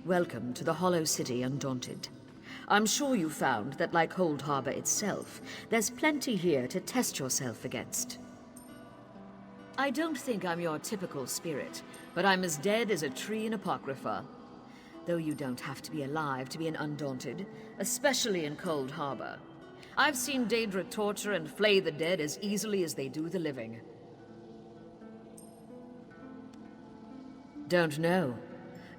Welcome to the Hollow City Undaunted. I'm sure you found that, like Coldharbour itself, there's plenty here to test yourself against. I don't think I'm your typical spirit, but I'm as dead as a tree in Apocrypha. Though you don't have to be alive to be an Undaunted, especially in Coldharbour. I've seen Daedra torture and flay the dead as easily as they do the living. Don't know.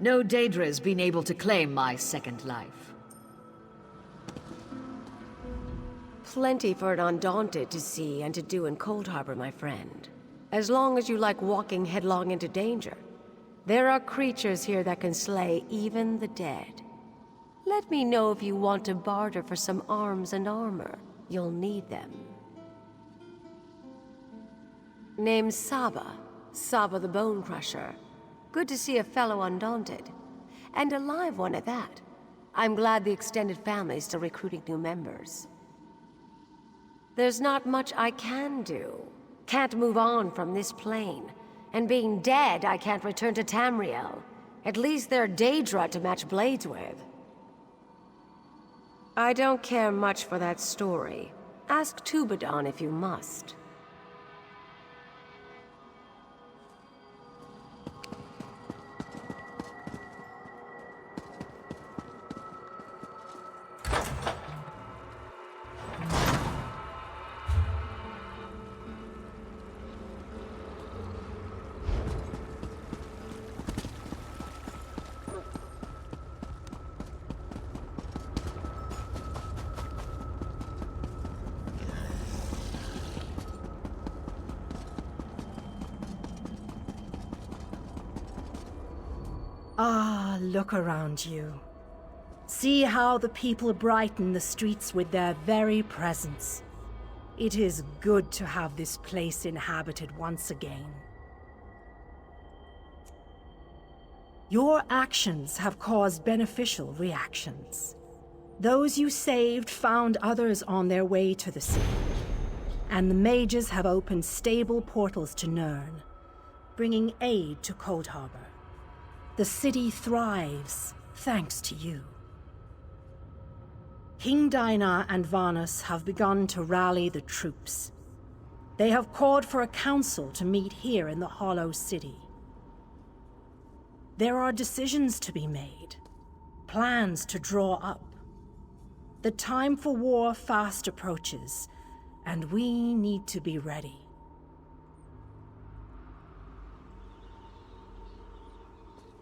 No Daedra's been able to claim my second life. Plenty for an Undaunted to see and to do in Coldharbour, my friend. As long as you like walking headlong into danger. There are creatures here that can slay even the dead. Let me know if you want to barter for some arms and armor. You'll need them. Name's Saba. Saba the Bone Crusher. Good to see a fellow Undaunted. And a live one at that. I'm glad the extended family's still recruiting new members. There's not much I can do. Can't move on from this plane. And being dead, I can't return to Tamriel. At least they're Daedra to match blades with. I don't care much for that story. Ask Tubadon if you must. Ah, look around you. See how the people brighten the streets with their very presence. It is good to have this place inhabited once again. Your actions have caused beneficial reactions. Those you saved found others on their way to the city. And the mages have opened stable portals to Nirn, bringing aid to Coldharbour. The city thrives, thanks to you. King Dinar and Varnus have begun to rally the troops. They have called for a council to meet here in the Hollow City. There are decisions to be made, plans to draw up. The time for war fast approaches, and we need to be ready.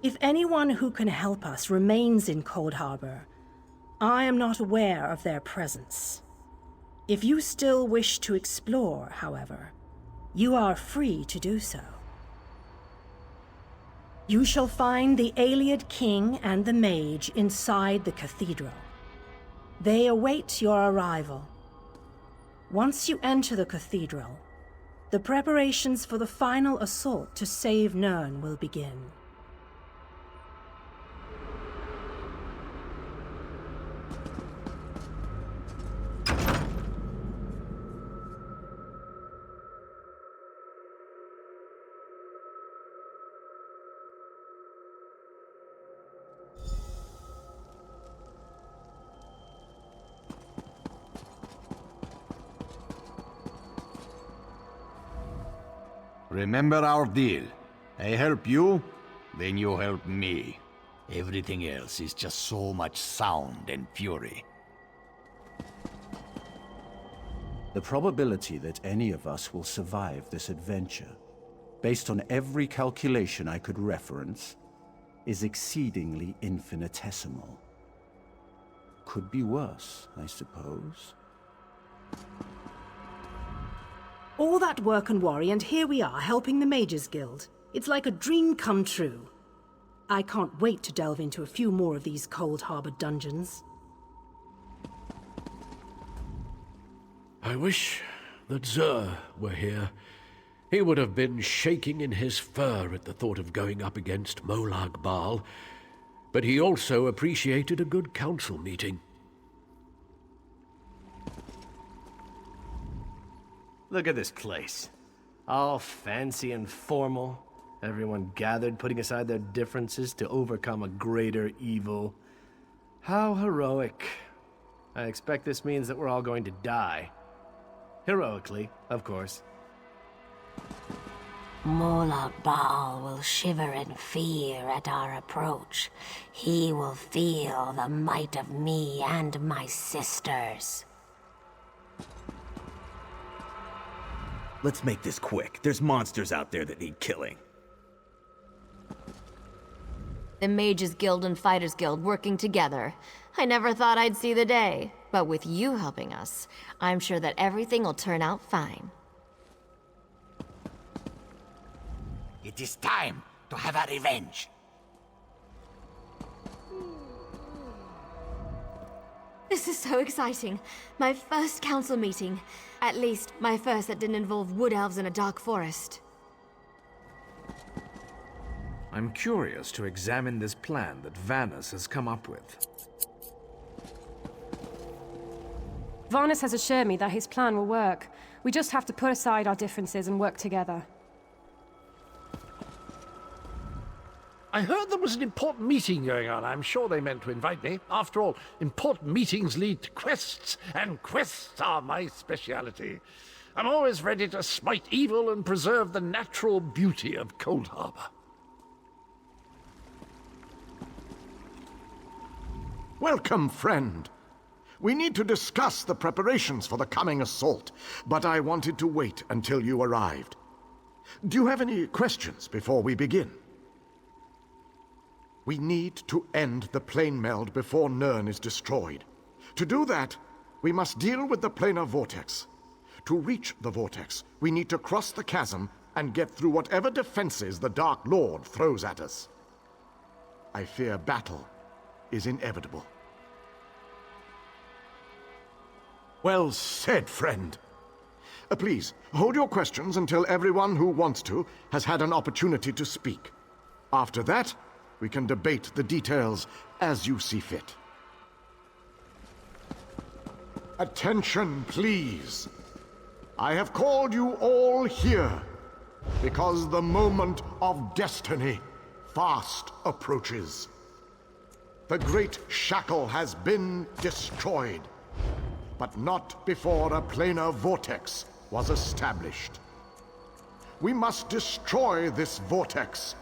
If anyone who can help us remains in Coldharbour, I am not aware of their presence. If you still wish to explore, however, you are free to do so. You shall find the Ayleid King and the Mage inside the cathedral. They await your arrival. Once you enter the cathedral, the preparations for the final assault to save Nirn will begin. Remember our deal. I help you, then you help me. Everything else is just so much sound and fury. The probability that any of us will survive this adventure, based on every calculation I could reference, is exceedingly infinitesimal. Could be worse, I suppose. All that work and worry, and here we are, helping the Mages Guild. It's like a dream come true. I can't wait to delve into a few more of these Coldharbour dungeons. I wish that Zur were here. He would have been shaking in his fur at the thought of going up against Molag Bal, but he also appreciated a good council meeting. Look at this place. All fancy and formal. Everyone gathered, putting aside their differences to overcome a greater evil. How heroic. I expect this means that we're all going to die. Heroically, of course. Molag Bal will shiver in fear at our approach. He will feel the might of me and my sisters. Let's make this quick. There's monsters out there that need killing. The Mages Guild and Fighters Guild working together. I never thought I'd see the day. But with you helping us, I'm sure that everything will turn out fine. It is time to have a revenge. This is so exciting. My first council meeting. At least, my first that didn't involve wood elves in a dark forest. I'm curious to examine this plan that Vanus has come up with. Vanus has assured me that his plan will work. We just have to put aside our differences and work together. I heard there was an important meeting going on. I'm sure they meant to invite me. After all, important meetings lead to quests, and quests are my speciality. I'm always ready to smite evil and preserve the natural beauty of Coldharbour. Welcome, friend. We need to discuss the preparations for the coming assault, but I wanted to wait until you arrived. Do you have any questions before we begin? We need to end the plane meld before Nirn is destroyed. To do that, we must deal with the planar vortex. To reach the vortex, we need to cross the chasm and get through whatever defenses the Dark Lord throws at us. I fear battle is inevitable. Well said, friend. Please, hold your questions until everyone who wants to has had an opportunity to speak. After that, we can debate the details as you see fit. Attention, please. I have called you all here because the moment of destiny fast approaches. The great shackle has been destroyed, but not before a planar vortex was established. We must destroy this vortex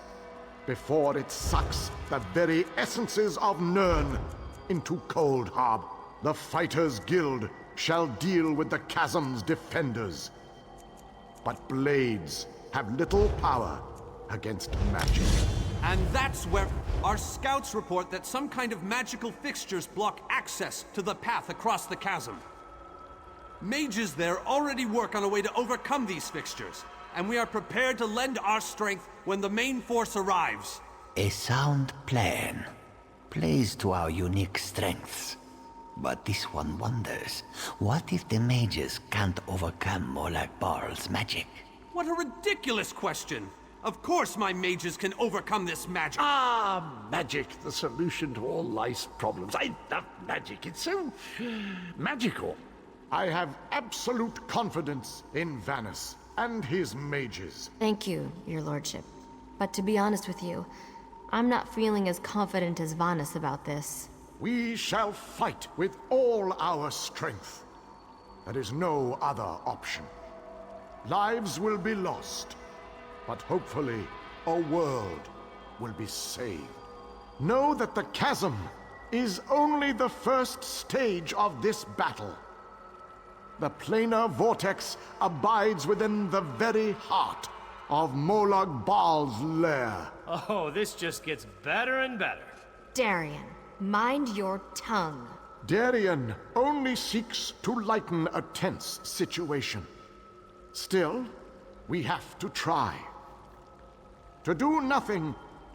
before it sucks the very essences of Nirn into Coldharbour. The Fighters Guild shall deal with the chasm's defenders, but blades have little power against magic. And that's where our scouts report that some kind of magical fixtures block access to the path across the chasm. Mages there already work on a way to overcome these fixtures, and we are prepared to lend our strength when the main force arrives. A sound plan. Plays to our unique strengths. But this one wonders, what if the mages can't overcome Molag Bal's magic? What a ridiculous question! Of course my mages can overcome this magic! Ah, magic, the solution to all life's problems. I love magic, it's so magical. I have absolute confidence in Vanus and his mages. Thank you, your lordship. But to be honest with you, I'm not feeling as confident as Vanus about this. We shall fight with all our strength. There is no other option. Lives will be lost, but hopefully a world will be saved. Know that the chasm is only the first stage of this battle. The planar vortex abides within the very heart of Molag Bal's lair. Oh, this just gets better and better. Darian, mind your tongue. Darian only seeks to lighten a tense situation. Still, we have to try. To do nothing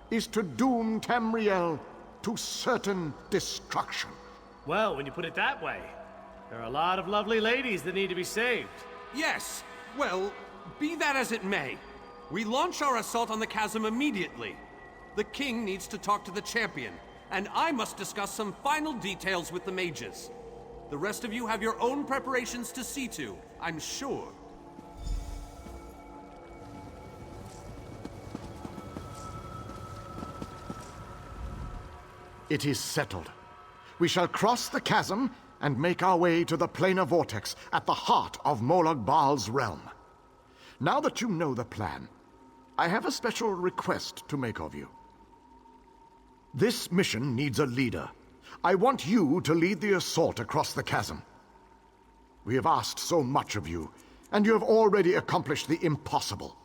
is to doom Tamriel to certain destruction. Well, when you put it that way, there are a lot of lovely ladies that need to be saved. Yes, well, be that as it may. We launch our assault on the chasm immediately. The king needs to talk to the champion, and I must discuss some final details with the mages. The rest of you have your own preparations to see to, I'm sure. It is settled. We shall cross the chasm and make our way to the planar vortex at the heart of Molag Bal's realm. Now that you know the plan, I have a special request to make of you. This mission needs a leader. I want you to lead the assault across the chasm. We have asked so much of you, and you have already accomplished the impossible.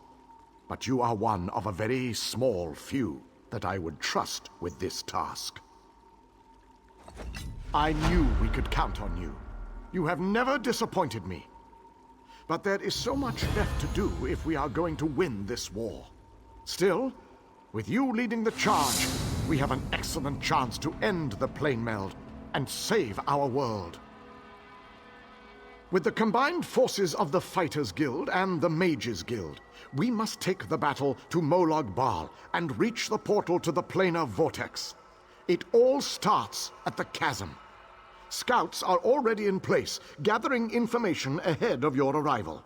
But you are one of a very small few that I would trust with this task. I knew we could count on you. You have never disappointed me. But there is so much left to do if we are going to win this war. Still, with you leading the charge, we have an excellent chance to end the plane meld and save our world. With the combined forces of the Fighters Guild and the Mages Guild, we must take the battle to Molag Bal and reach the portal to the planar vortex. It all starts at the chasm. Scouts are already in place, gathering information ahead of your arrival.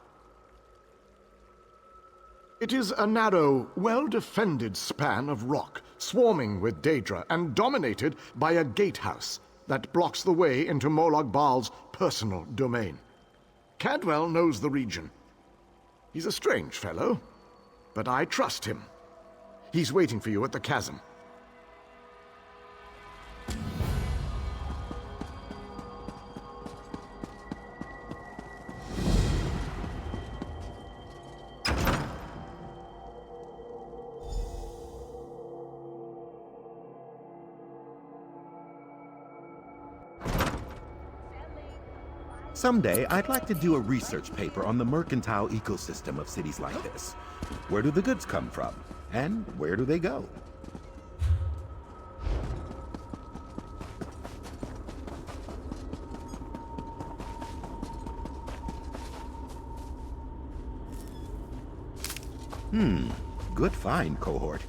It is a narrow, well-defended span of rock, swarming with Daedra and dominated by a gatehouse that blocks the way into Molag Bal's personal domain. Cadwell knows the region. He's a strange fellow, but I trust him. He's waiting for you at the chasm. Someday, I'd like to do a research paper on the mercantile ecosystem of cities like this. Where do the goods come from? And where do they go? Good find, cohort.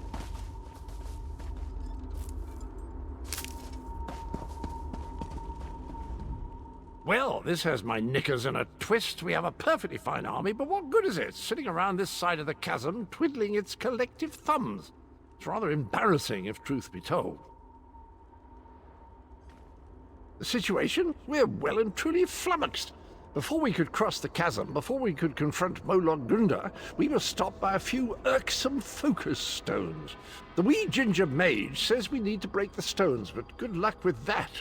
Well, this has my knickers in a twist. We have a perfectly fine army, but what good is it sitting around this side of the chasm twiddling its collective thumbs? It's rather embarrassing, if truth be told. The situation? We're well and truly flummoxed. Before we could cross the chasm, before we could confront Molag Gunda, we were stopped by a few irksome focus stones. The wee ginger mage says we need to break the stones, but good luck with that.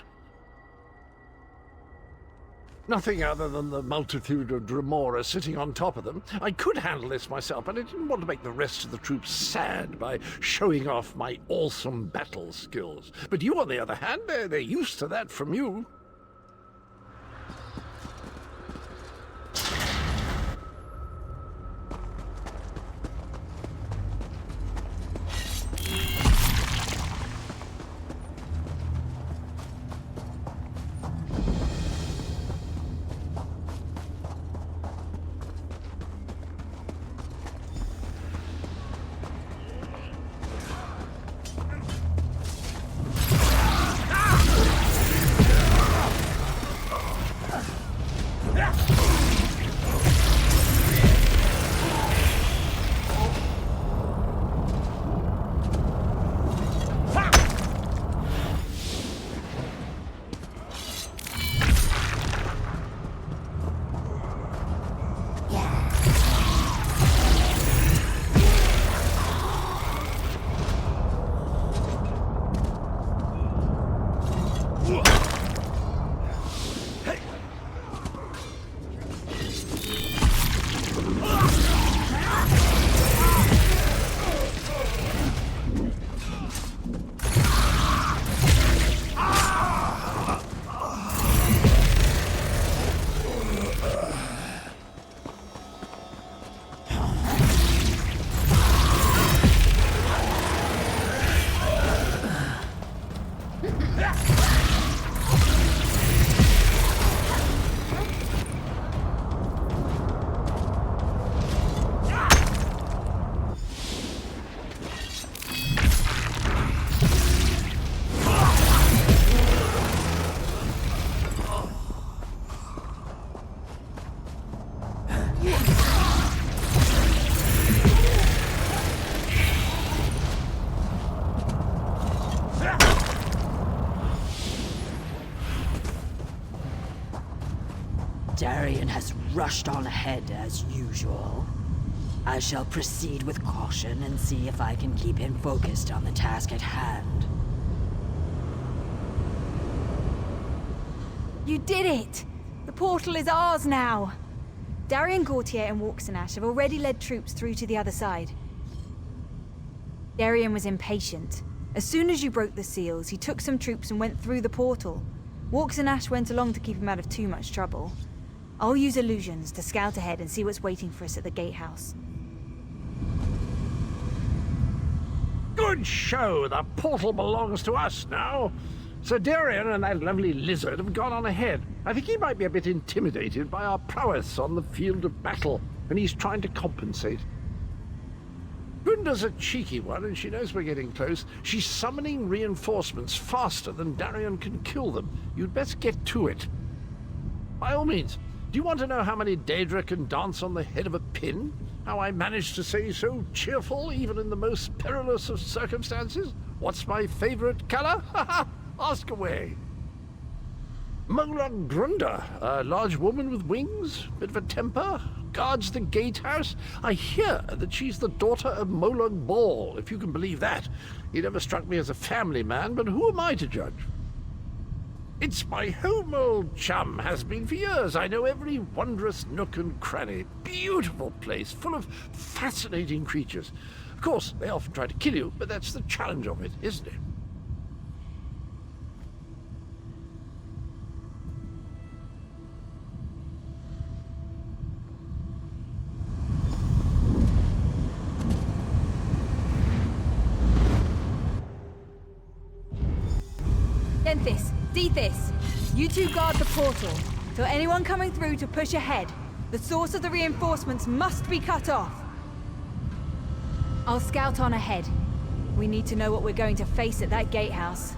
Nothing other than the multitude of Dremora sitting on top of them. I could handle this myself, but I didn't want to make the rest of the troops sad by showing off my awesome battle skills. But you, on the other hand, they're used to that from you. Darian has rushed on ahead as usual. I shall proceed with caution and see if I can keep him focused on the task at hand. You did it! The portal is ours now! Darian Gautier and Walkthroughs have already led troops through to the other side. Darian was impatient. As soon as you broke the seals, he took some troops and went through the portal. Walkthroughs went along to keep him out of too much trouble. I'll use illusions to scout ahead and see what's waiting for us at the gatehouse. Good show! The portal belongs to us now. Sir Darian and that lovely lizard have gone on ahead. I think he might be a bit intimidated by our prowess on the field of battle, and he's trying to compensate. Gunda's a cheeky one, and she knows we're getting close. She's summoning reinforcements faster than Darian can kill them. You'd best get to it. By all means, do you want to know how many Daedra can dance on the head of a pin? How I managed to stay so cheerful even in the most perilous of circumstances? What's my favorite color? Ha ha! Ask away. Molag Grunda, a large woman with wings, bit of a temper, guards the gatehouse. I hear that she's the daughter of Molag Ball, if you can believe that. He never struck me as a family man, but who am I to judge? It's my home, old chum, has been for years. I know every wondrous nook and cranny. Beautiful place, full of fascinating creatures. Of course, they often try to kill you, but that's the challenge of it, isn't it? Denthis, Dethys, you two guard the portal. Tell anyone coming through to push ahead. The source of the reinforcements must be cut off. I'll scout on ahead. We need to know what we're going to face at that gatehouse.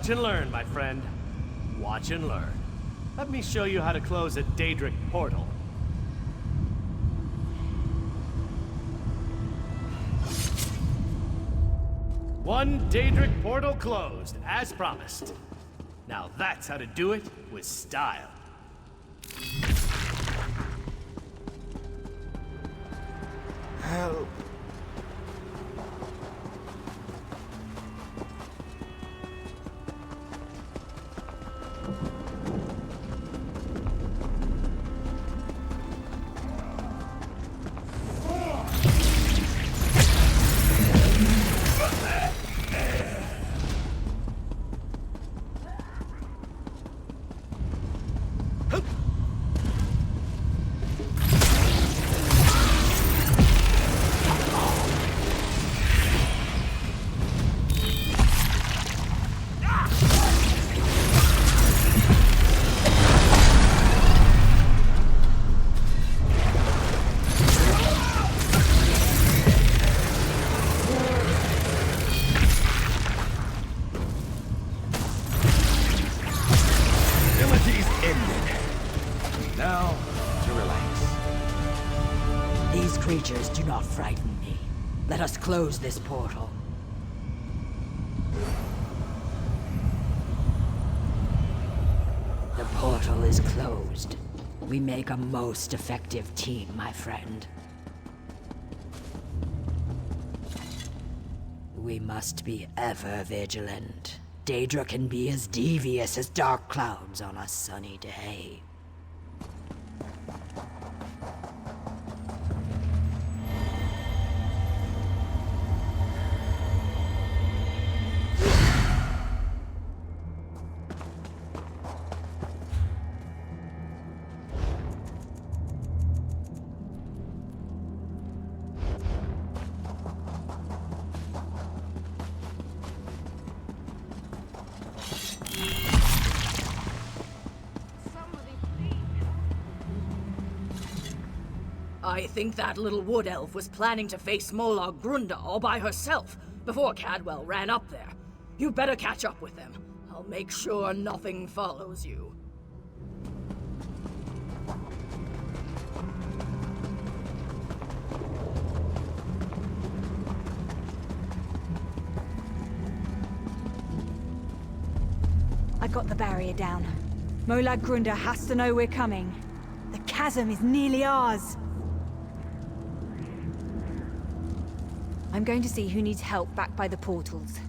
Watch and learn, my friend. Watch and learn. Let me show you how to close a Daedric portal. One Daedric portal closed, as promised. Now that's how to do it with style. Help. creatures do not frighten me. Let us close this portal. The portal is closed. We make a most effective team, my friend. We must be ever vigilant. Daedra can be as devious as dark clouds on a sunny day. I think that little wood elf was planning to face Molag Grunda all by herself before Cadwell ran up there. You better catch up with them. I'll make sure nothing follows you. I got the barrier down. Molag Grunda has to know we're coming. The chasm is nearly ours. I'm going to see who needs help back by the portals.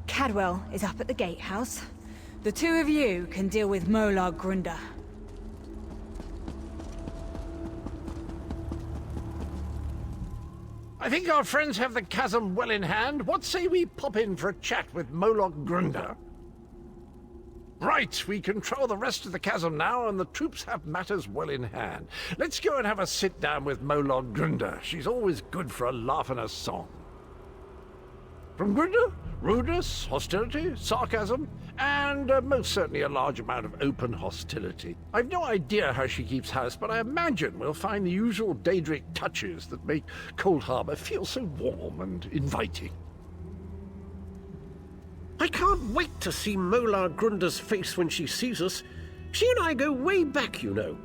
Cadwell is up at the gatehouse. The two of you can deal with Molag Grunda. I think our friends have the chasm well in hand. What say we pop in for a chat with Molag Grunda? Right, we control the rest of the chasm now, and the troops have matters well in hand. Let's go and have a sit-down with Molag Grunda. She's always good for a laugh and a song. From Grunda, rudeness, hostility, sarcasm, and most certainly a large amount of open hostility. I've no idea how she keeps house, but I imagine we'll find the usual Daedric touches that make Coldharbour feel so warm and inviting. I can't wait to see Molag Grunda's face when she sees us. She and I go way back, you know.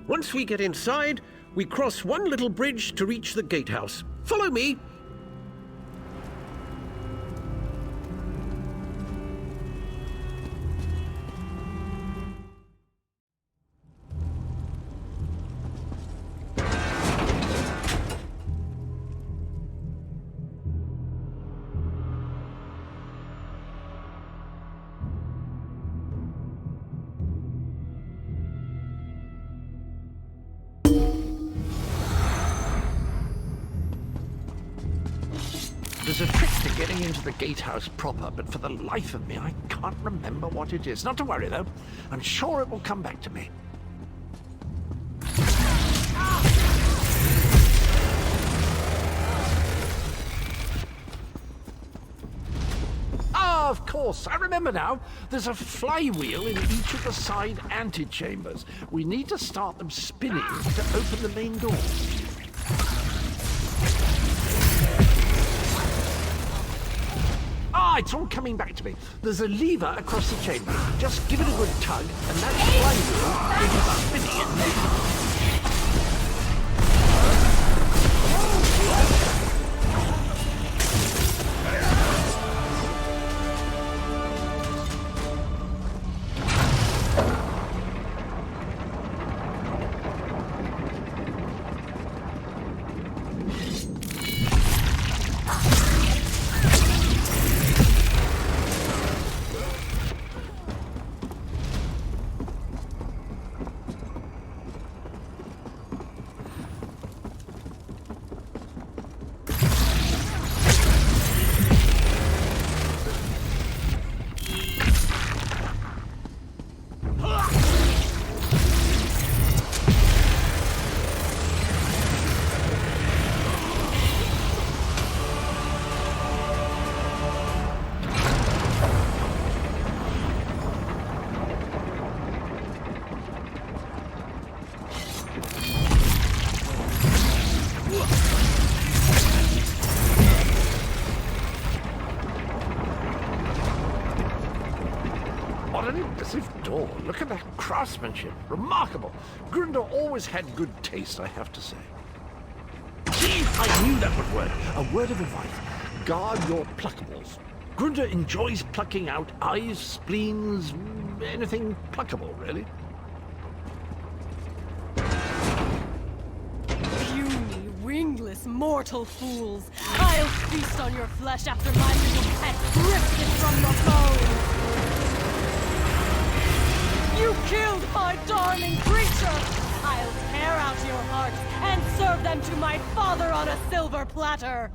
Once we get inside, we cross one little bridge to reach the gatehouse. Follow me. There's a trick to getting into the gatehouse proper, but for the life of me, I can't remember what it is. Not to worry, though. I'm sure it will come back to me. Ah, of course. I remember now. There's a flywheel in each of the side antechambers. We need to start them spinning to open the main door. Ah, it's all coming back to me. There's a lever across the chamber. Just give it a good tug, and that flywheel will be spinning it. What an impressive door. Look at that craftsmanship. Remarkable. Grunda always had good taste, I have to say. I knew that would work. A word of advice. Guard your pluckables. Grunda enjoys plucking out eyes, spleens, anything pluckable, really. Puny, wingless, mortal fools! I'll feast on your flesh after my little pet rips it from the bone! You killed my darling creature! I'll tear out your hearts and serve them to my father on a silver platter!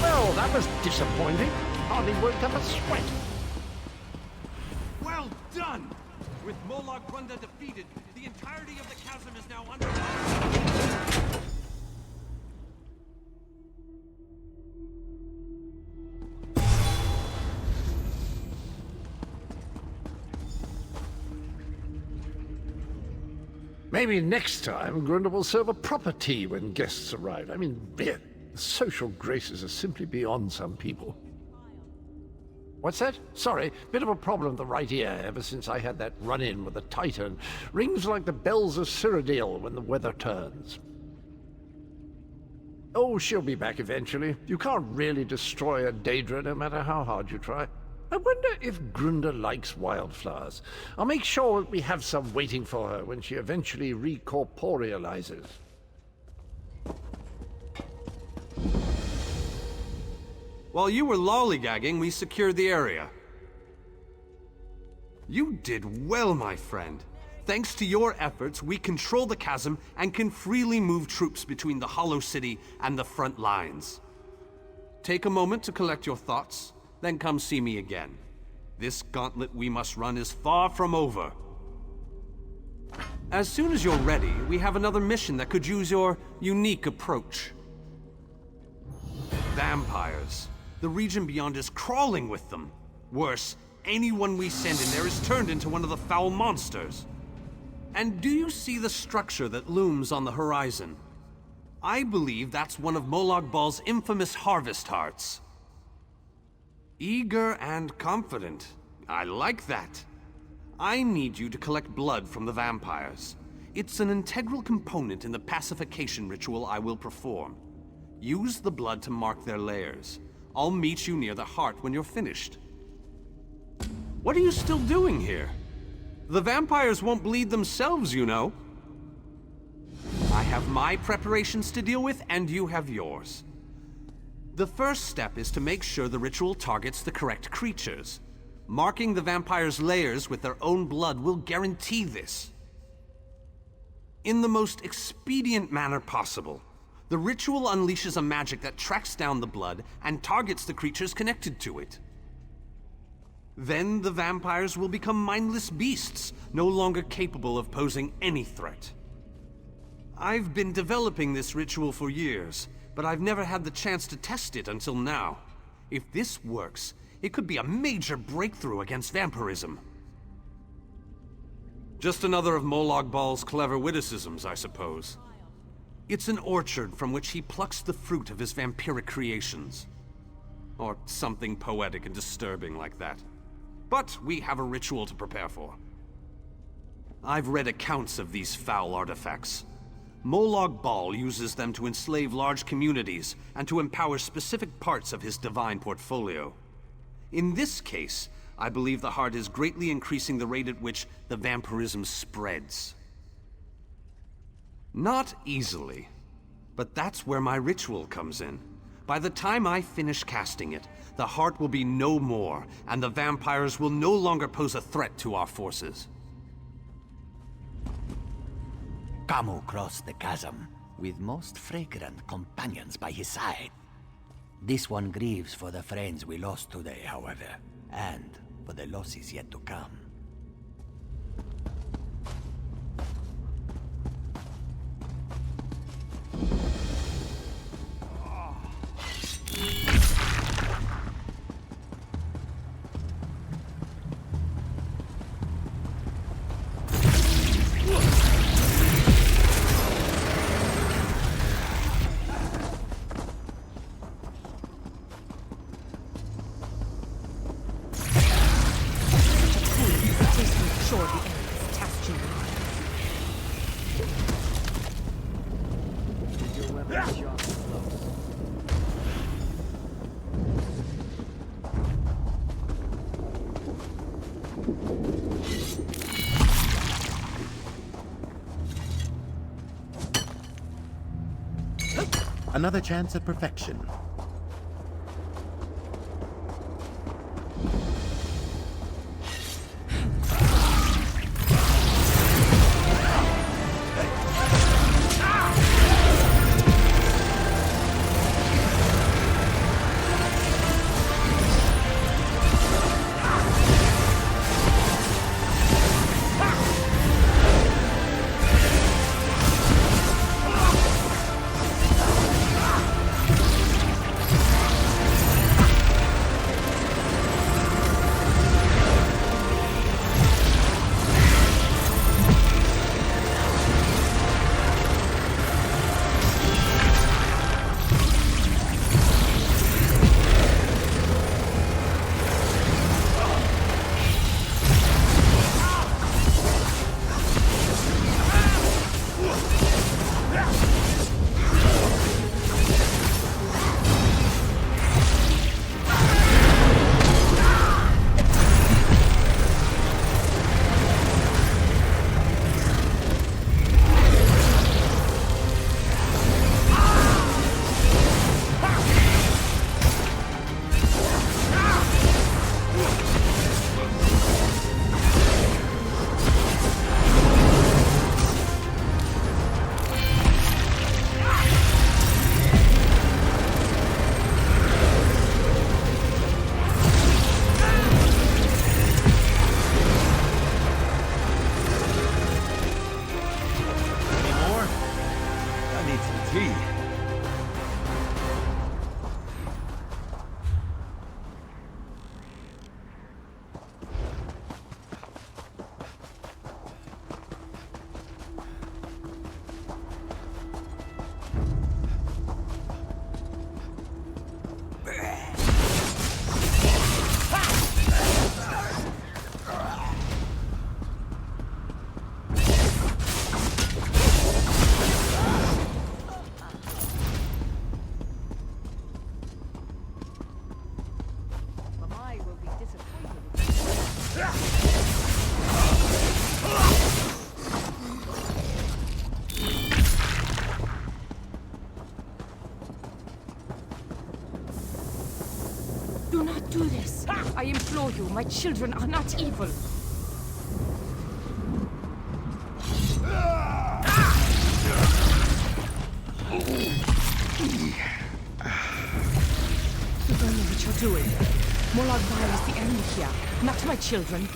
Well, that was disappointing. Hardly worked up a sweat. Well done! With Molag Grunda defeated, the entirety of the chasm is now under our... Maybe next time Grunda will serve a proper tea when guests arrive. I mean, beer. The social graces are simply beyond some people. What's that? Sorry, bit of a problem with the right ear ever since I had that run-in with the Titan. Rings like the bells of Cyrodiil when the weather turns. Oh, she'll be back eventually. You can't really destroy a Daedra no matter how hard you try. I wonder if Grunda likes wildflowers. I'll make sure that we have some waiting for her when she eventually recorporealizes. While you were lollygagging, we secured the area. You did well, my friend. Thanks to your efforts, we control the chasm and can freely move troops between the Hollow City and the front lines. Take a moment to collect your thoughts. Then come see me again. This gauntlet we must run is far from over. As soon as you're ready, we have another mission that could use your unique approach. Vampires. The region beyond is crawling with them. Worse, anyone we send in there is turned into one of the foul monsters. And do you see the structure that looms on the horizon? I believe that's one of Molag Bal's infamous harvest hearts. Eager and confident. I like that. I need you to collect blood from the vampires. It's an integral component in the pacification ritual I will perform. Use the blood to mark their lairs. I'll meet you near the heart when you're finished. What are you still doing here? The vampires won't bleed themselves, you know. I have my preparations to deal with, and you have yours. The first step is to make sure the ritual targets the correct creatures. Marking the vampires' lairs with their own blood will guarantee this. In the most expedient manner possible, the ritual unleashes a magic that tracks down the blood and targets the creatures connected to it. Then the vampires will become mindless beasts, no longer capable of posing any threat. I've been developing this ritual for years, but I've never had the chance to test it until now. If this works, it could be a major breakthrough against vampirism. Just another of Molag Bal's clever witticisms, I suppose. It's an orchard from which he plucks the fruit of his vampiric creations. Or something poetic and disturbing like that. But we have a ritual to prepare for. I've read accounts of these foul artifacts. Molag Bal uses them to enslave large communities and to empower specific parts of his divine portfolio. In this case, I believe the heart is greatly increasing the rate at which the vampirism spreads. Not easily, but that's where my ritual comes in. By the time I finish casting it, the heart will be no more, and the vampires will no longer pose a threat to our forces. Come across the chasm, with most fragrant companions by his side. This one grieves for the friends we lost today, however, and for the losses yet to come. watching you. Your weapon sharp and close. Another chance at perfection. Do not do this. I implore you, my children are not evil. You don't know what you're doing. Molag Bal is the enemy here, not my children.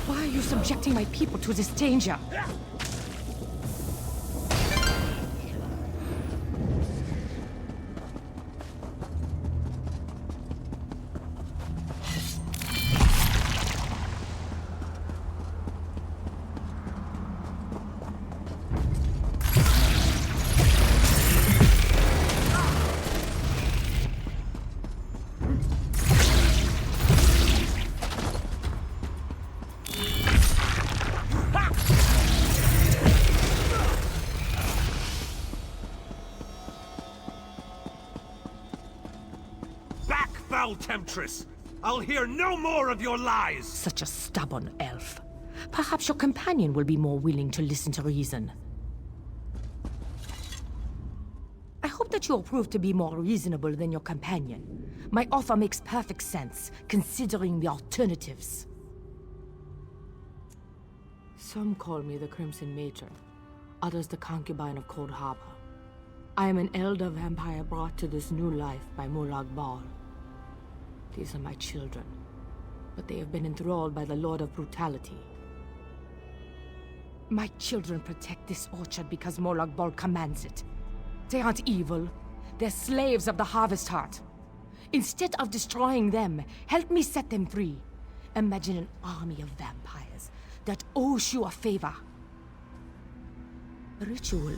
Why are you subjecting my people to this danger? Foul temptress! I'll hear no more of your lies! Such a stubborn elf. Perhaps your companion will be more willing to listen to reason. I hope that you'll prove to be more reasonable than your companion. My offer makes perfect sense, considering the alternatives. Some call me the Crimson Matron, others the concubine of Coldharbour. I am an elder vampire brought to this new life by Molag Bal. These are my children, but they have been enthralled by the Lord of Brutality. My children protect this orchard because Molag Bal commands it. They aren't evil. They're slaves of the Harvest Heart. Instead of destroying them, help me set them free. Imagine an army of vampires that owes you a favor. The ritual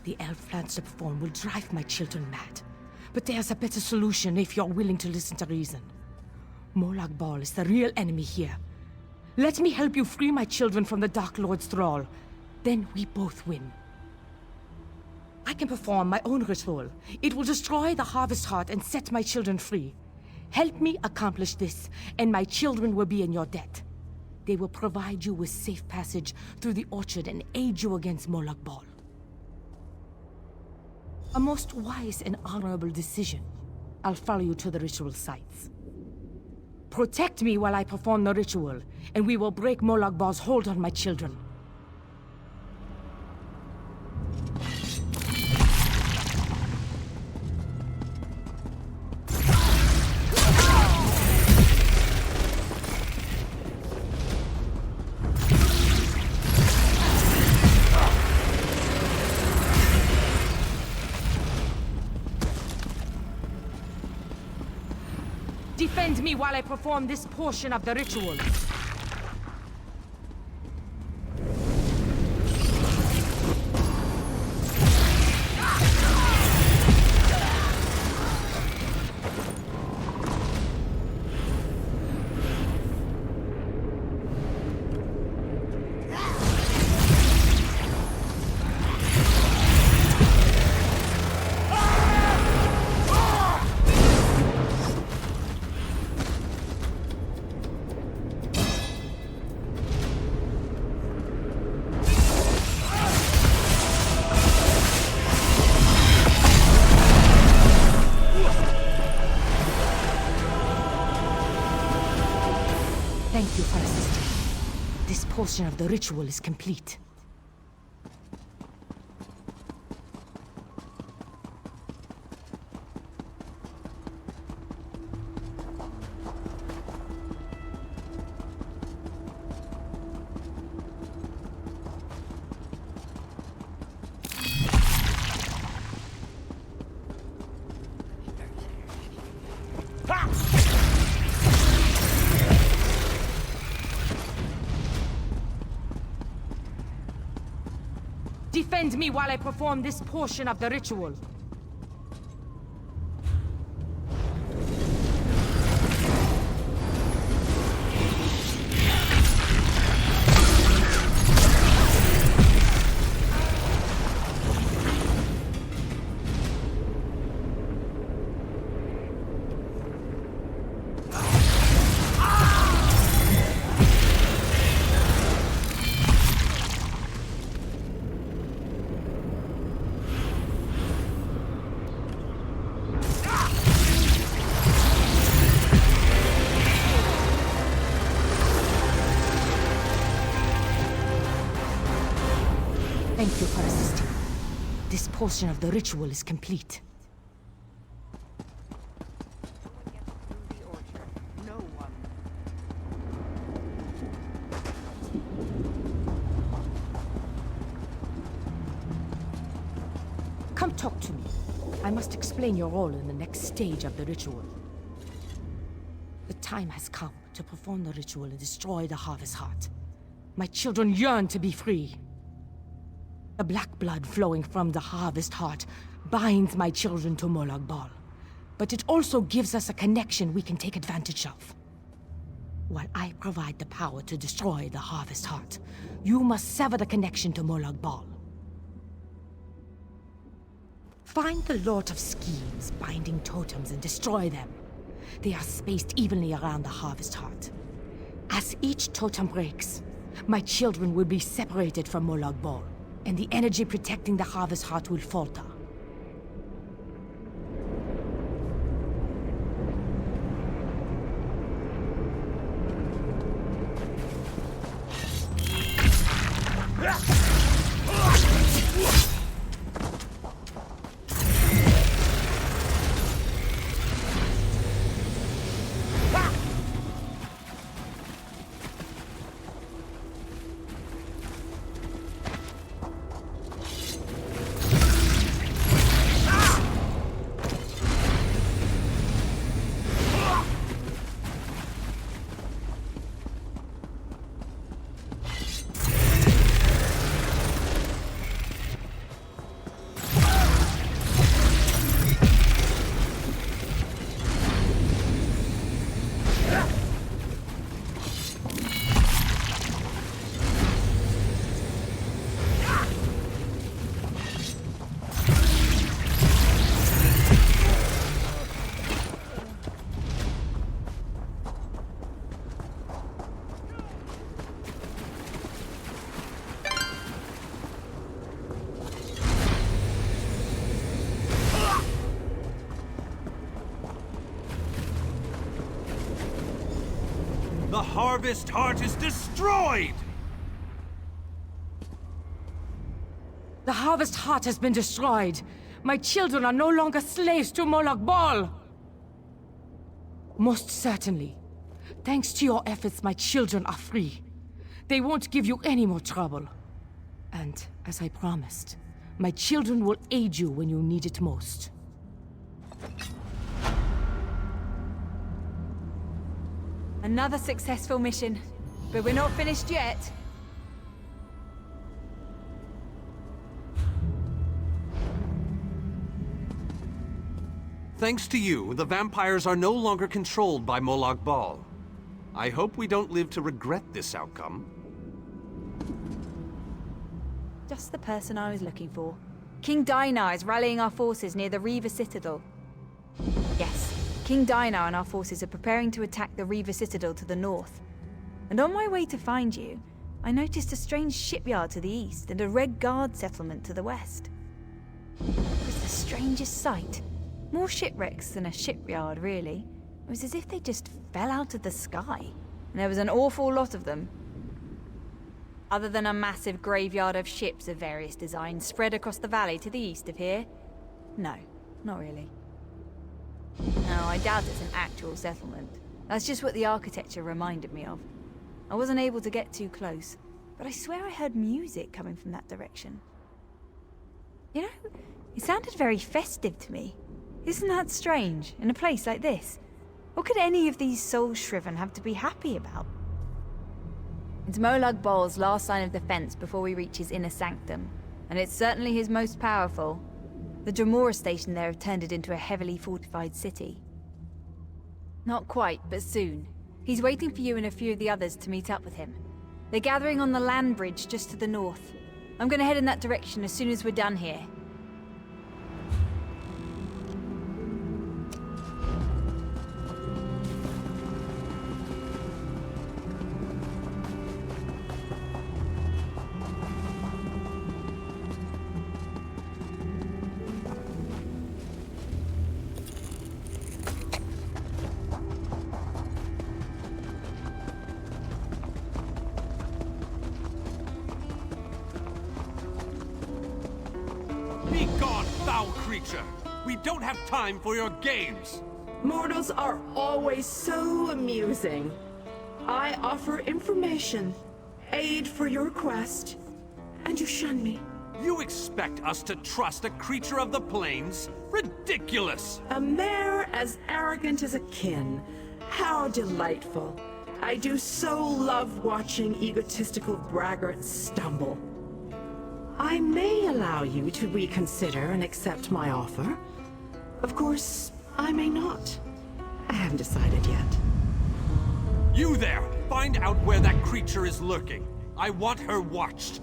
the elf plans to perform will drive my children mad. But there's a better solution if you're willing to listen to reason. Molag Bal is the real enemy here. Let me help you free my children from the Dark Lord's thrall. Then we both win. I can perform my own ritual. It will destroy the Harvest Heart and set my children free. Help me accomplish this, and my children will be in your debt. They will provide you with safe passage through the orchard and aid you against Molag Bal. A most wise and honorable decision. I'll follow you to the ritual sites. Protect me while I perform the ritual, and we will break Molag Bal's hold on my children. Defend me while I perform this portion of the ritual. Thank you for assisting. This portion of the ritual is complete. Defend me while I perform this portion of the ritual. Thank you for assisting. This portion of the ritual is complete. Come talk to me. I must explain your role in the next stage of the ritual. The time has come to perform the ritual and destroy the Harvest Heart. My children yearn to be free. The black blood flowing from the Harvest Heart binds my children to Molag Bal. But it also gives us a connection we can take advantage of. While I provide the power to destroy the Harvest Heart, you must sever the connection to Molag Bal. Find the Lord of Schemes binding totems and destroy them. They are spaced evenly around the Harvest Heart. As each totem breaks, my children will be separated from Molag Bal, and the energy protecting the Harvest Heart will falter. Harvest Heart is destroyed! The Harvest Heart has been destroyed. My children are no longer slaves to Molag Bal. Most certainly. Thanks to your efforts, my children are free. They won't give you any more trouble. And, as I promised, my children will aid you when you need it most. Another successful mission. But we're not finished yet. Thanks to you, the vampires are no longer controlled by Molag Bal. I hope we don't live to regret this outcome. Just the person I was looking for. King Dainar is rallying our forces near the Reaver Citadel. Yes, King Dainar and our forces are preparing to attack the Reaver Citadel to the north. And on my way to find you, I noticed a strange shipyard to the east and a Red Guard settlement to the west. It was the strangest sight. More shipwrecks than a shipyard, really. It was as if they just fell out of the sky. And there was an awful lot of them. Other than a massive graveyard of ships of various designs spread across the valley to the east of here? No, not really. No, I doubt it's an actual settlement. That's just what the architecture reminded me of. I wasn't able to get too close, but I swear I heard music coming from that direction. You know, it sounded very festive to me. Isn't that strange, in a place like this? What could any of these soul-shriven have to be happy about? It's Molag Bal's last line of defense before we reach his inner sanctum, and it's certainly his most powerful. The Dremora station there have turned it into a heavily fortified city. Not quite, but soon. He's waiting for you and a few of the others to meet up with him. They're gathering on the land bridge just to the north. I'm gonna head in that direction as soon as we're done here. Be gone, foul creature! We don't have time for your games! Mortals are always so amusing. I offer information, aid for your quest, and you shun me. You expect us to trust a creature of the plains? Ridiculous! A mare as arrogant as a kin. How delightful. I do so love watching egotistical braggarts stumble. I may allow you to reconsider and accept my offer. Of course, I may not. I haven't decided yet. You there! Find out where that creature is lurking. I want her watched.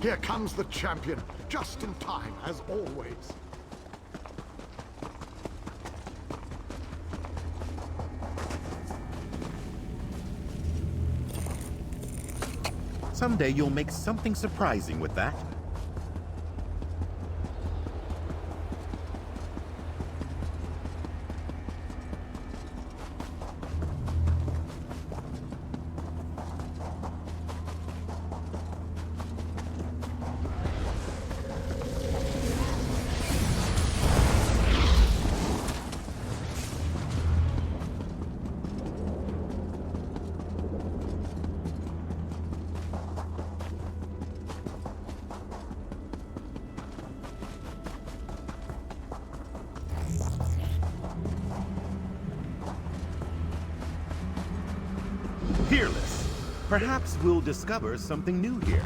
Here comes the champion, just in time, as always. Someday you'll make something surprising with that. Fearless. Perhaps we'll discover something new here.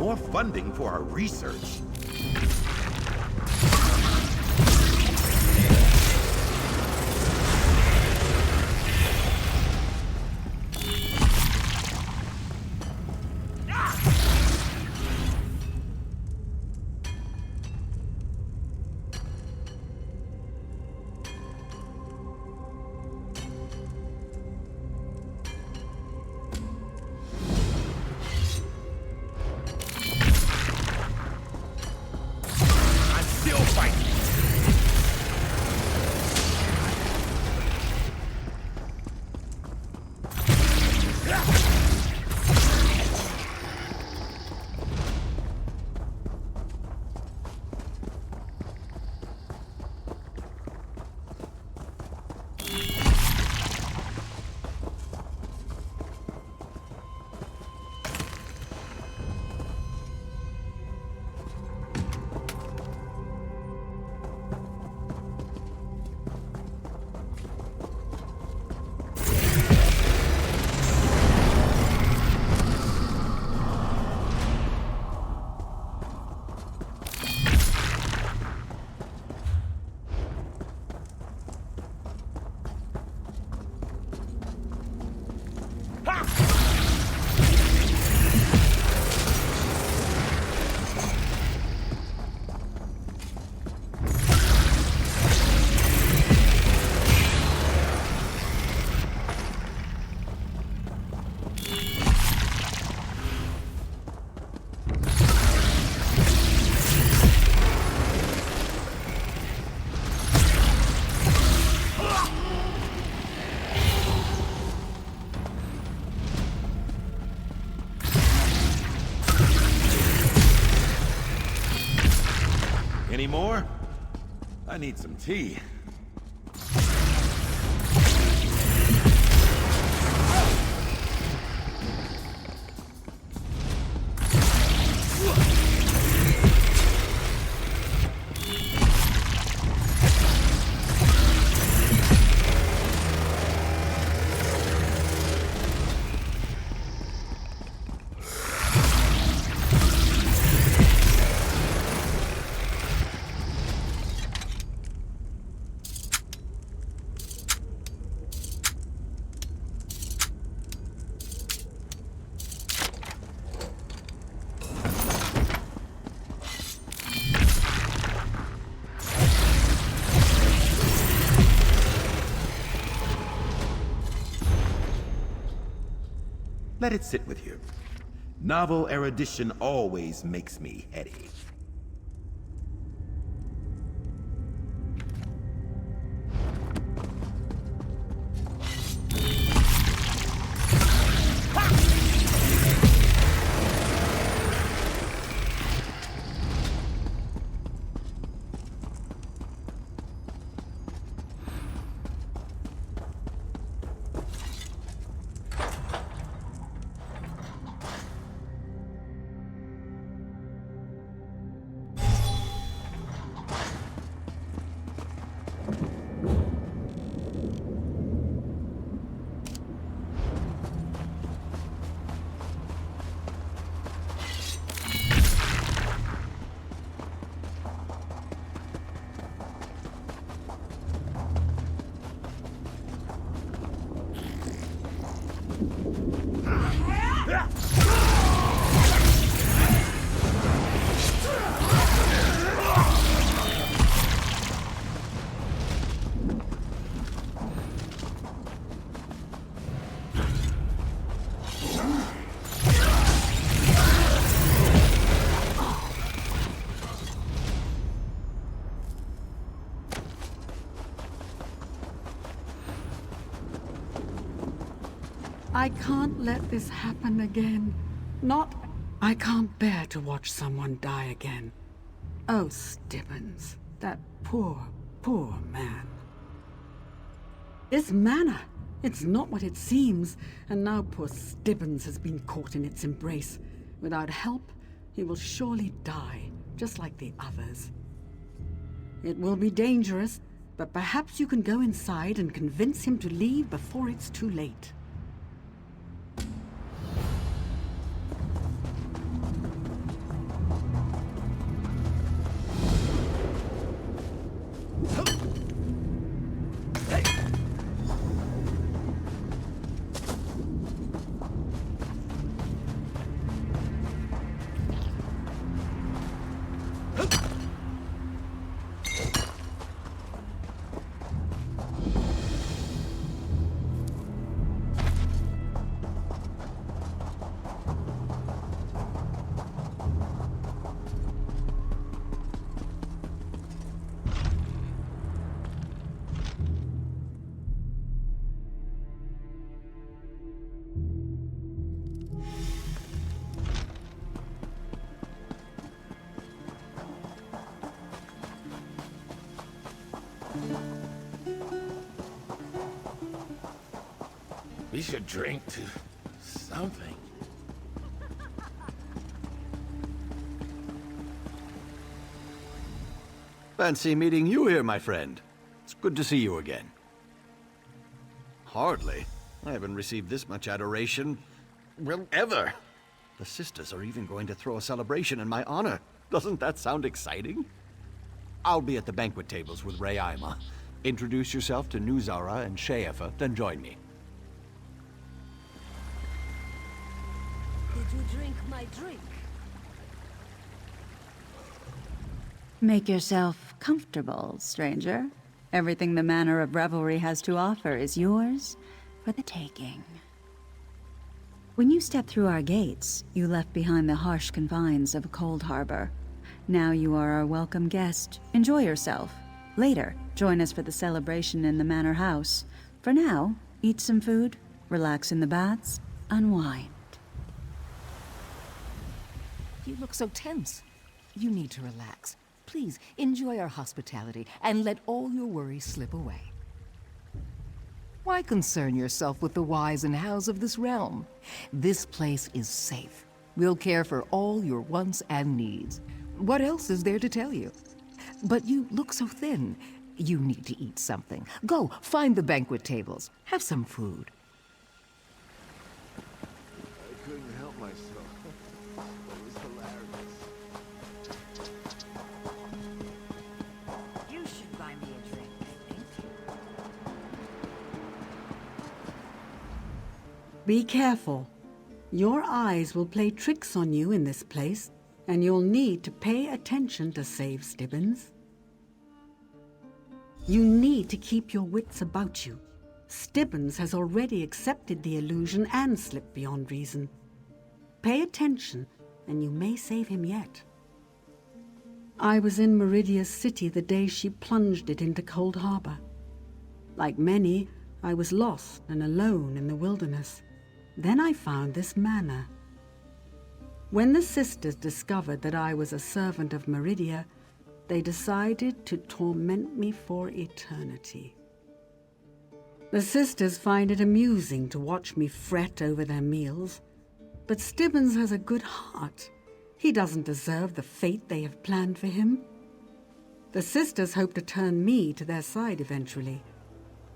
more funding for our research. Any more? I need some tea. Let it sit with you. Novel erudition always makes me heady. I can't let this happen again. I can't bear to watch someone die again. Oh, Stibbons, that poor, poor man. This manor, it's not what it seems, and now poor Stibbons has been caught in its embrace. Without help, he will surely die, just like the others. It will be dangerous, but perhaps you can go inside and convince him to leave before it's too late. We should drink to something. Fancy meeting you here, my friend. It's good to see you again. Hardly. I haven't received this much adoration, well, ever. The sisters are even going to throw a celebration in my honor. Doesn't that sound exciting? I'll be at the banquet tables with Rayima. Introduce yourself to Nuzara and Sheefa, then join me. Did you drink my drink? Make yourself comfortable, stranger. Everything the Manor of Revelry has to offer is yours for the taking. When you stepped through our gates, you left behind the harsh confines of Coldharbour. Now you are our welcome guest. Enjoy yourself. Later, join us for the celebration in the Manor House. For now, eat some food, relax in the baths, unwind. You look so tense. You need to relax. Please, enjoy our hospitality and let all your worries slip away. Why concern yourself with the whys and hows of this realm? This place is safe. We'll care for all your wants and needs. What else is there to tell you? But you look so thin. You need to eat something. Go, find the banquet tables. Have some food. I couldn't help myself. It was hilarious. You should buy me a drink, I think. Be careful. Your eyes will play tricks on you in this place, and you'll need to pay attention to save Stibbins. You need to keep your wits about you. Stibbins has already accepted the illusion and slipped beyond reason. Pay attention, and you may save him yet. I was in Meridia's city the day she plunged it into Coldharbour. Like many, I was lost and alone in the wilderness. Then I found this manor. When the sisters discovered that I was a servant of Meridia, they decided to torment me for eternity. The sisters find it amusing to watch me fret over their meals, but Stibbins has a good heart. He doesn't deserve the fate they have planned for him. The sisters hope to turn me to their side eventually,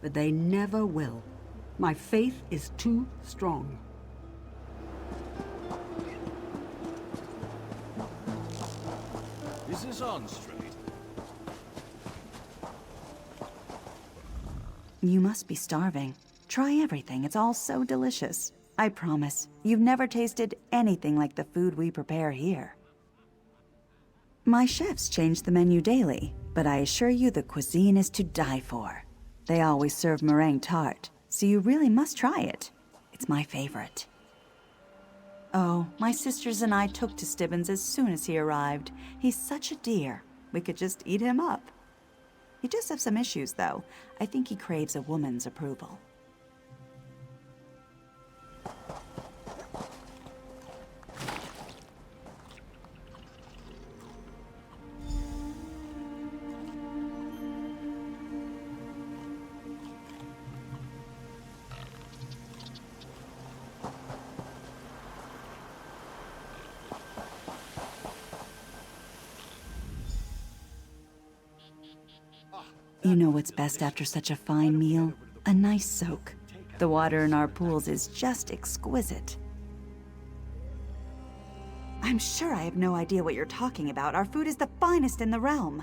but they never will. My faith is too strong. Is this on straight? You must be starving. Try everything. It's all so delicious. I promise, you've never tasted anything like the food we prepare here. My chefs change the menu daily, but I assure you the cuisine is to die for. They always serve meringue tart, so you really must try it. It's my favorite. Oh, my sisters and I took to Stibbins as soon as he arrived. He's such a dear. We could just eat him up. He does have some issues, though. I think he craves a woman's approval. You know what's best after such a fine meal? A nice soak. The water in our pools is just exquisite. I'm sure I have no idea what you're talking about. Our food is the finest in the realm.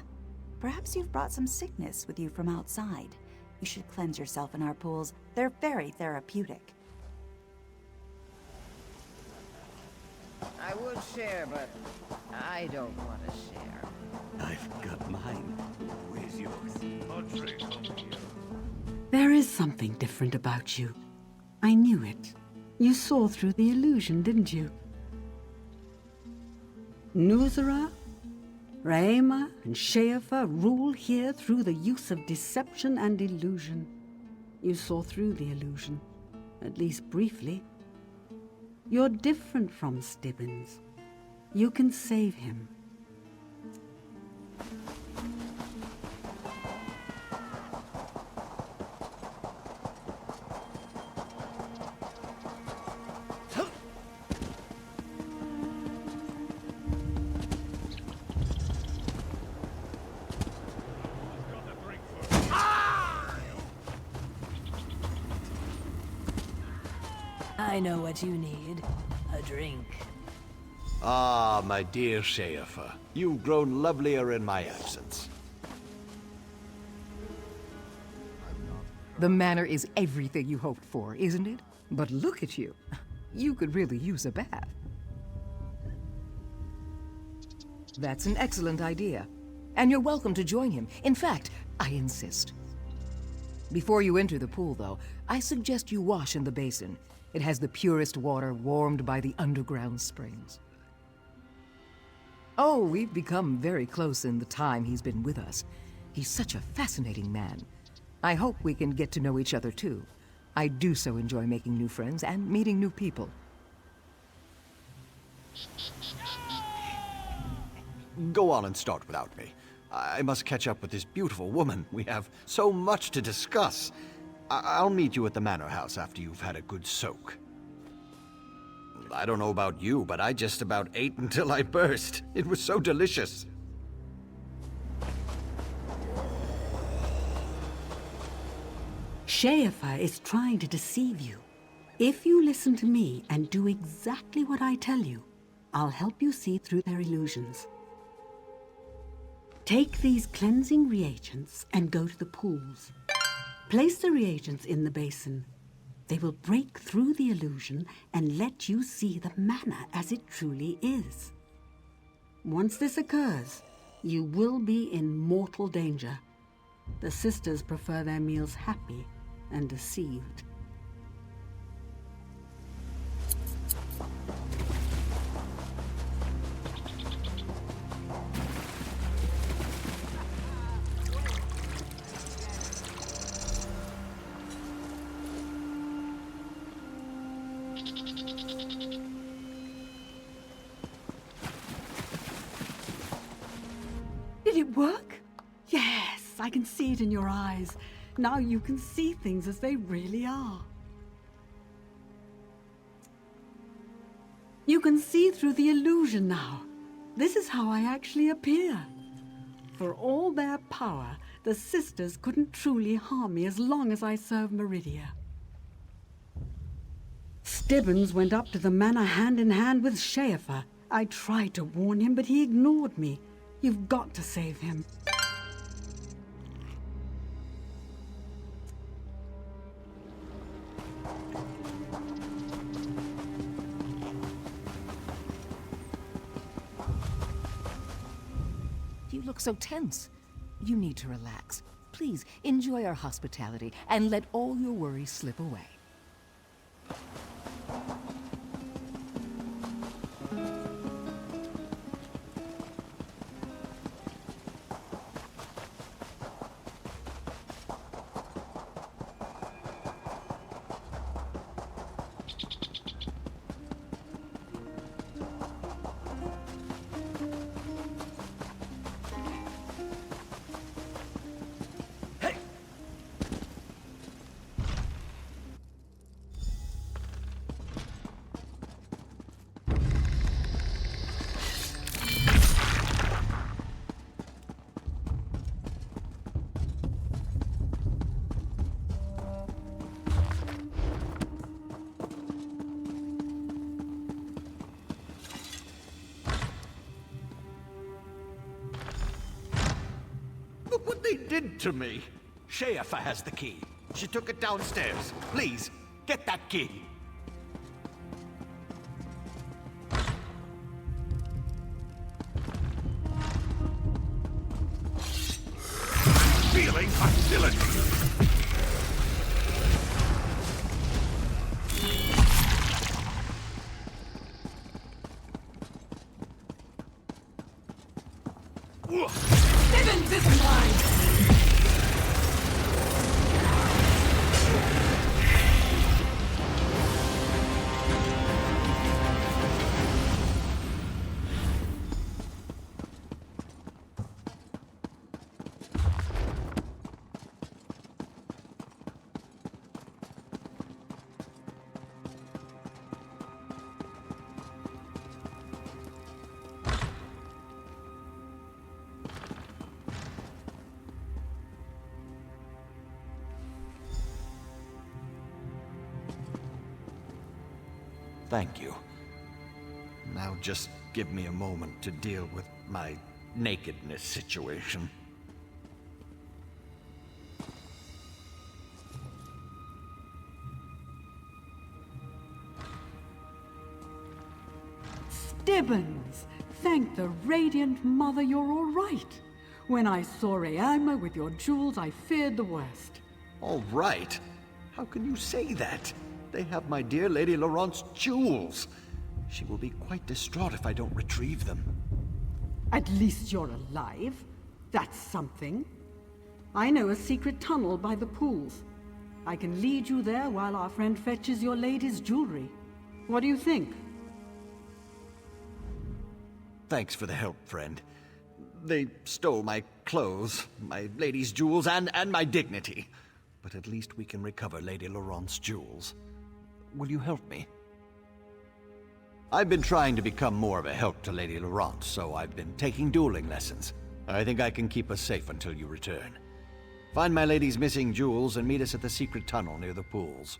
Perhaps you've brought some sickness with you from outside. You should cleanse yourself in our pools. They're very therapeutic. I would share, but I don't want to share. I've got mine. Where's yours? There is something different about you. I knew it. You saw through the illusion, didn't you? Nuzara, Rayima, and Sheefa rule here through the use of deception and illusion. You saw through the illusion, at least briefly. You're different from Stibbins. You can save him. I know what you need. A drink. Ah, my dear Schaefer, you've grown lovelier in my absence. The manor is everything you hoped for, isn't it? But look at you. You could really use a bath. That's an excellent idea. And you're welcome to join him. In fact, I insist. Before you enter the pool, though, I suggest you wash in the basin. It has the purest water warmed by the underground springs. Oh, we've become very close in the time he's been with us. He's such a fascinating man. I hope we can get to know each other, too. I do so enjoy making new friends and meeting new people. Go on and start without me. I must catch up with this beautiful woman. We have so much to discuss. I'll meet you at the manor house after you've had a good soak. I don't know about you, but I just about ate until I burst. It was so delicious. Schaefer is trying to deceive you. If you listen to me and do exactly what I tell you, I'll help you see through their illusions. Take these cleansing reagents and go to the pools. Place the reagents in the basin. They will break through the illusion and let you see the manor as it truly is. Once this occurs, you will be in mortal danger. The sisters prefer their meals happy and deceived. Did it work? Yes, I can see it in your eyes. Now you can see things as they really are. You can see through the illusion now. This is how I actually appear. For all their power, the sisters couldn't truly harm me as long as I served Meridia. Stibbons went up to the manor hand in hand with Schaefer. I tried to warn him, but he ignored me. You've got to save him. You look so tense. You need to relax. Please, enjoy our hospitality and let all your worries slip away. Look what they did to me. Schaefer has the key. She took it downstairs. Please, get that key. Feeling hostility. Stibbons is mine! thank you. Now just give me a moment to deal with my nakedness situation. Stibbons! Thank the Radiant Mother you're all right. When I saw Rayama with your jewels, I feared the worst. All right? How can you say that? They have my dear Lady Laurent's jewels. She will be quite distraught if I don't retrieve them. At least you're alive. That's something. I know a secret tunnel by the pools. I can lead you there while our friend fetches your lady's jewelry. What do you think? Thanks for the help, friend. They stole my clothes, my lady's jewels, and my dignity. But at least we can recover Lady Laurent's jewels. Will you help me? I've been trying to become more of a help to Lady Laurent, so I've been taking dueling lessons. I think I can keep us safe until you return. Find my lady's missing jewels and meet us at the secret tunnel near the pools.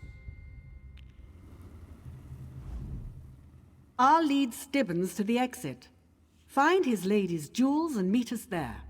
I'll lead Stibbons to the exit. Find his lady's jewels and meet us there.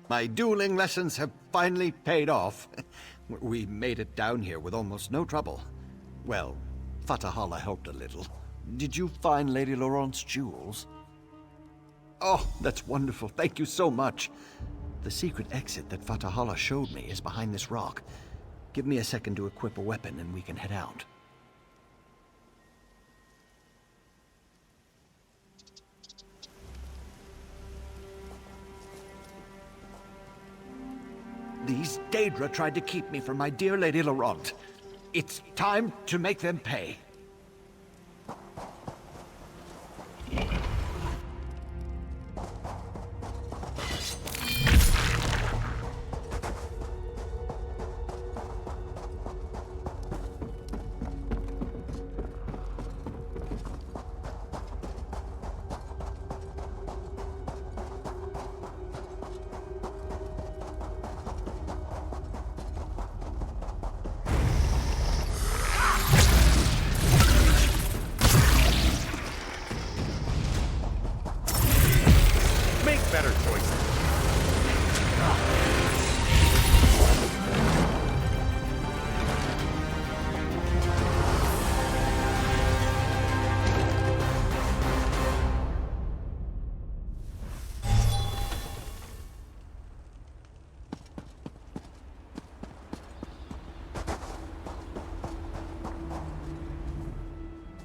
My dueling lessons have finally paid off. We made it down here with almost no trouble. Well, Fatahala helped a little. Did you find Lady Laurent's jewels? Oh, that's wonderful. Thank you so much. The secret exit that Fatahala showed me is behind this rock. Give me a second to equip a weapon and we can head out. These Daedra tried to keep me from my dear Lady Laurent. It's time to make them pay. better choices.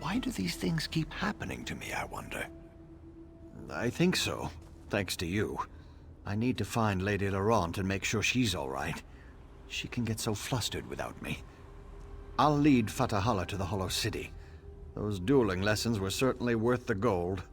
Why do these things keep happening to me, I wonder? I think so, thanks to you. I need to find Lady Laurent and make sure she's all right. She can get so flustered without me. I'll lead Fatahala to the Hollow City. Those dueling lessons were certainly worth the gold.